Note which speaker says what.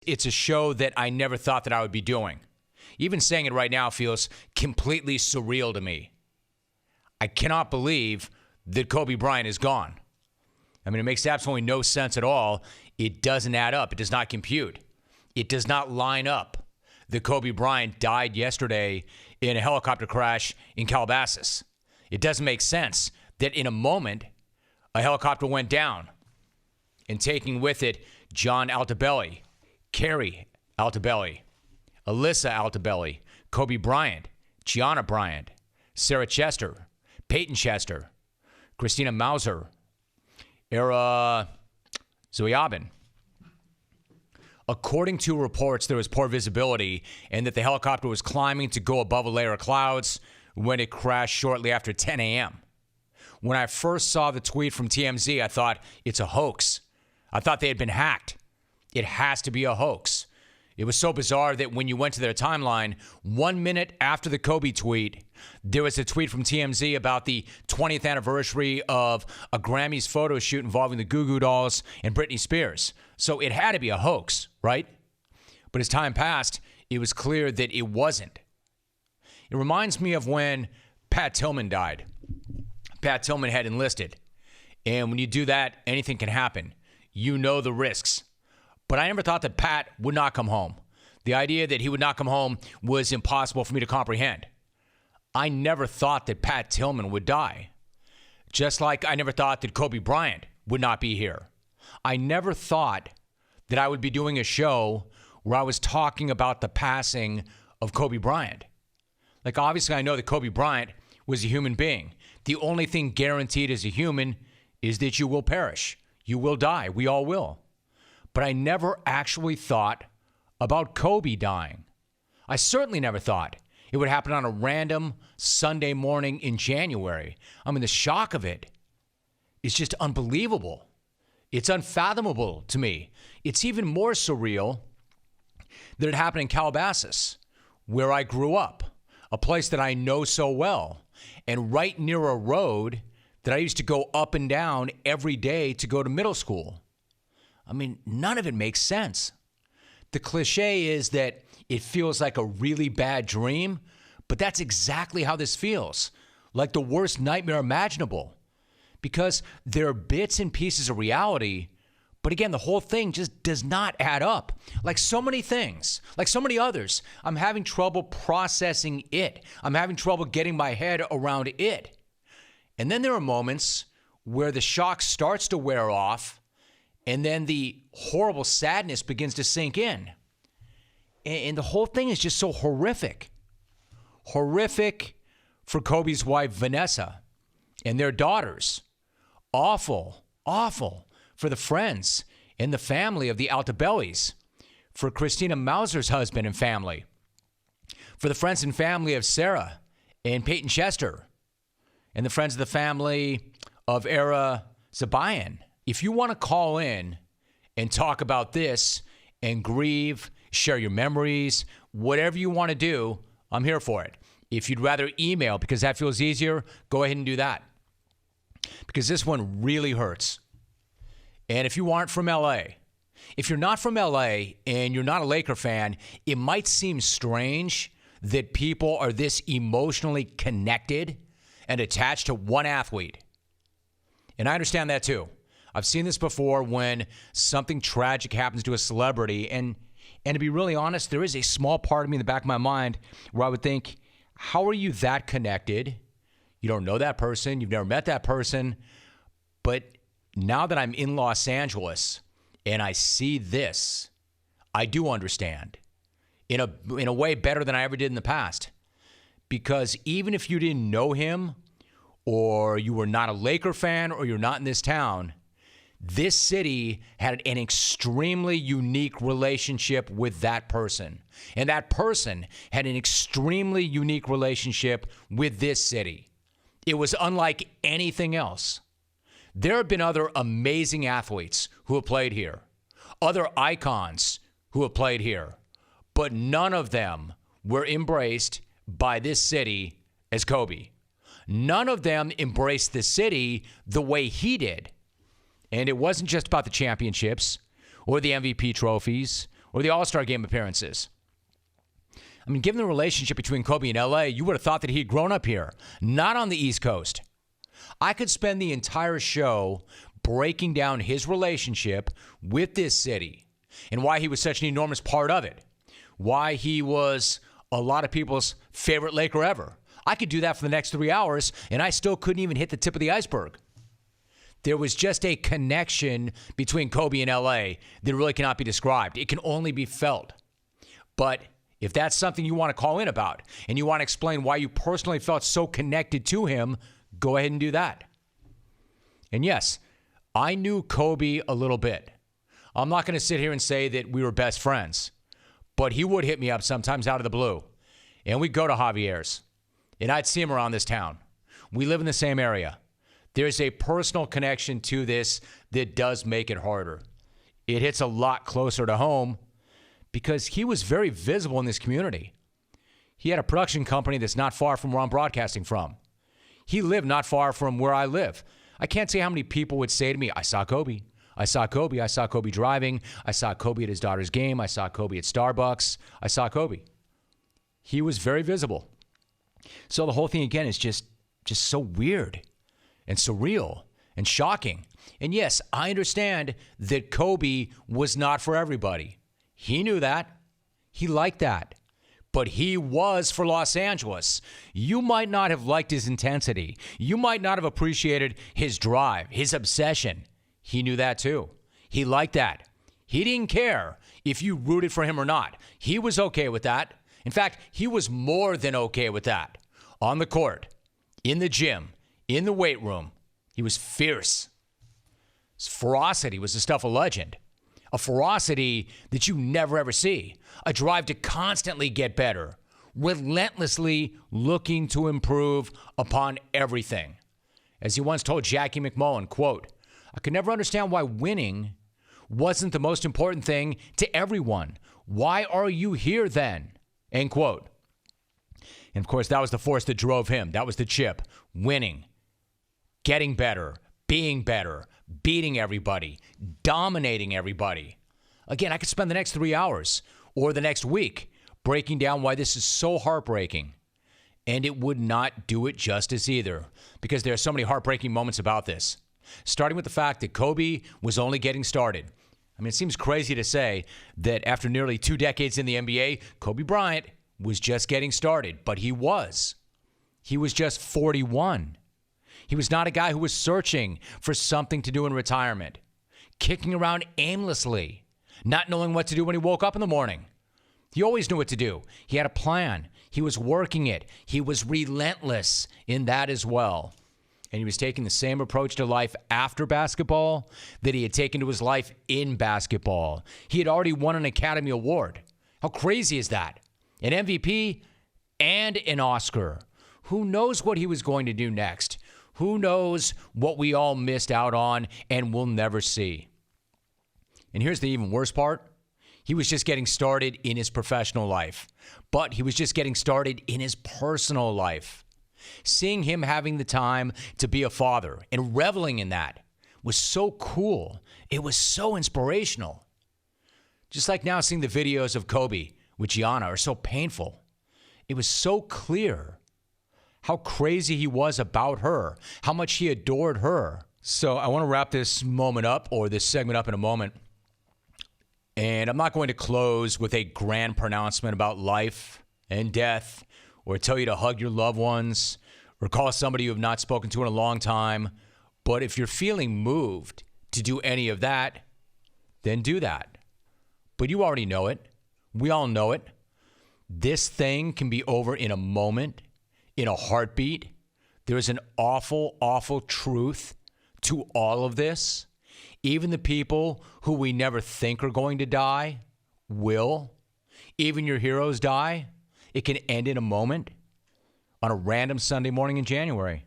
Speaker 1: It's a show that I never thought that I would be doing. Even saying it right now feels completely surreal to me. I cannot believe that Kobe Bryant is gone. I mean, it makes absolutely no sense at all. It doesn't add up. It does not compute. It does not line up that Kobe Bryant died yesterday in a helicopter crash in Calabasas. It doesn't make sense that in a moment, a helicopter went down and taking with it John Altobelli, Carrie Altobelli, Alyssa Altobelli, Kobe Bryant, Gianna Bryant, Sarah Chester, Peyton Chester, Christina Mauser, Era Zoyabin. According to reports, there was poor visibility and that the helicopter was climbing to go above a layer of clouds when it crashed shortly after 10 a.m. When I first saw the tweet from TMZ, I thought, it's a hoax. I thought they had been hacked. It has to be a hoax. It was so bizarre that when you went to their timeline, 1 minute after the Kobe tweet, there was a tweet from TMZ about the 20th anniversary of a Grammys photo shoot involving the Goo Goo Dolls and Britney Spears. So it had to be a hoax, right? But as time passed, it was clear that it wasn't. It reminds me of when Pat Tillman died. Pat Tillman had enlisted. And when you do that, anything can happen. You know the risks. But I never thought that Pat would not come home. The idea that he would not come home was impossible for me to comprehend. I never thought that Pat Tillman would die. Just like I never thought that Kobe Bryant would not be here. I never thought that I would be doing a show where I was talking about the passing of Kobe Bryant. Like, obviously, I know that Kobe Bryant was a human being. The only thing guaranteed as a human is that you will perish. You will die. We all will. But I never actually thought about Kobe dying. I certainly never thought it would happen on a random Sunday morning in January. I mean, the shock of it is just unbelievable. It's unfathomable to me. It's even more surreal that it happened in Calabasas, where I grew up, a place that I know so well, and right near a road that I used to go up and down every day to go to middle school. I mean, none of it makes sense. The cliche is that it feels like a really bad dream, but that's exactly how this feels, like the worst nightmare imaginable. Because there are bits and pieces of reality, but again, the whole thing just does not add up. Like so many things, like so many others, I'm having trouble processing it. I'm having trouble getting my head around it. And then there are moments where the shock starts to wear off, and then the horrible sadness begins to sink in. And the whole thing is just so horrific. Horrific for Kobe's wife, Vanessa, and their daughters. Awful, awful for the friends and the family of the Altobellis. For Christina Mauser's husband and family. For the friends and family of Sarah and Peyton Chester. And the friends of the family of Era Zabayan. If you want to call in and talk about this and grieve, share your memories, whatever you want to do, I'm here for it. If you'd rather email because that feels easier, go ahead and do that. Because this one really hurts. And if you aren't from LA, if you're not from LA and you're not a Laker fan, it might seem strange that people are this emotionally connected and attached to one athlete. And I understand that too. I've seen this before when something tragic happens to a celebrity. And to be really honest, there is a small part of me in the back of my mind where I would think, how are you that connected? You don't know that person. You've never met that person. But now that I'm in Los Angeles and I see this, I do understand in a way better than I ever did in the past. Because even if you didn't know him or you were not a Laker fan or you're not in this town, this city had an extremely unique relationship with that person. And that person had an extremely unique relationship with this city. It was unlike anything else. There have been other amazing athletes who have played here, other icons who have played here, but none of them were embraced by this city as Kobe. None of them embraced the city the way he did. And it wasn't just about the championships or the MVP trophies or the All-Star Game appearances. I mean, given the relationship between Kobe and LA, you would have thought that he had grown up here, not on the East Coast. I could spend the entire show breaking down his relationship with this city and why he was such an enormous part of it, why he was a lot of people's favorite Laker ever. I could do that for the next 3 hours, and I still couldn't even hit the tip of the iceberg. There was just a connection between Kobe and LA that really cannot be described. It can only be felt. But if that's something you want to call in about and you want to explain why you personally felt so connected to him, go ahead and do that. And yes, I knew Kobe a little bit. I'm not going to sit here and say that we were best friends, but he would hit me up sometimes out of the blue. And we'd go to Javier's, and I'd see him around this town. We live in the same area. There's a personal connection to this that does make it harder. It hits a lot closer to home because he was very visible in this community. He had a production company that's not far from where I'm broadcasting from. He lived not far from where I live. I can't say how many people would say to me, I saw Kobe. I saw Kobe. I saw Kobe driving. I saw Kobe at his daughter's game. I saw Kobe at Starbucks. I saw Kobe. He was very visible. So the whole thing, again, is just so weird and surreal and shocking. And yes, I understand that Kobe was not for everybody. He knew that. He liked that. But he was for Los Angeles. You might not have liked his intensity. You might not have appreciated his drive, his obsession. He knew that too. He liked that. He didn't care if you rooted for him or not. He was okay with that. In fact, he was more than okay with that. On the court, in the gym, in the weight room, he was fierce. His ferocity was the stuff of legend. A ferocity that you never ever see. A drive to constantly get better. Relentlessly looking to improve upon everything. As he once told Jackie McMullen, quote, I could never understand why winning wasn't the most important thing to everyone. Why are you here then? End quote. And of course, that was the force that drove him. That was the chip. Winning. Getting better. Being better. Beating everybody. Dominating everybody. Again, I could spend the next 3 hours or the next week breaking down why this is so heartbreaking. And it would not do it justice either, because there are so many heartbreaking moments about this. Starting with the fact that Kobe was only getting started. I mean, it seems crazy to say that after nearly 2 decades in the NBA, Kobe Bryant was just getting started, but he was. He was just 41. He was not a guy who was searching for something to do in retirement, kicking around aimlessly, not knowing what to do when he woke up in the morning. He always knew what to do. He had a plan. He was working it. He was relentless in that as well. And he was taking the same approach to life after basketball that he had taken to his life in basketball. He had already won an Academy Award. How crazy is that? An MVP and an Oscar. Who knows what he was going to do next? Who knows what we all missed out on and will never see? And here's the even worse part. He was just getting started in his professional life, but he was just getting started in his personal life. Seeing him having the time to be a father and reveling in that was so cool. It was so inspirational. Just like now seeing the videos of Kobe with Gianna are so painful. It was so clear how crazy he was about her, how much he adored her. So I want to wrap this moment up, or this segment up, in a moment. And I'm not going to close with a grand pronouncement about life and death, or tell you to hug your loved ones, or call somebody you have not spoken to in a long time. But if you're feeling moved to do any of that, then do that. But you already know it. We all know it. This thing can be over in a moment, in a heartbeat. There's an awful, awful truth to all of this. Even the people who we never think are going to die will. Even your heroes die. It can end in a moment on a random Sunday morning in January.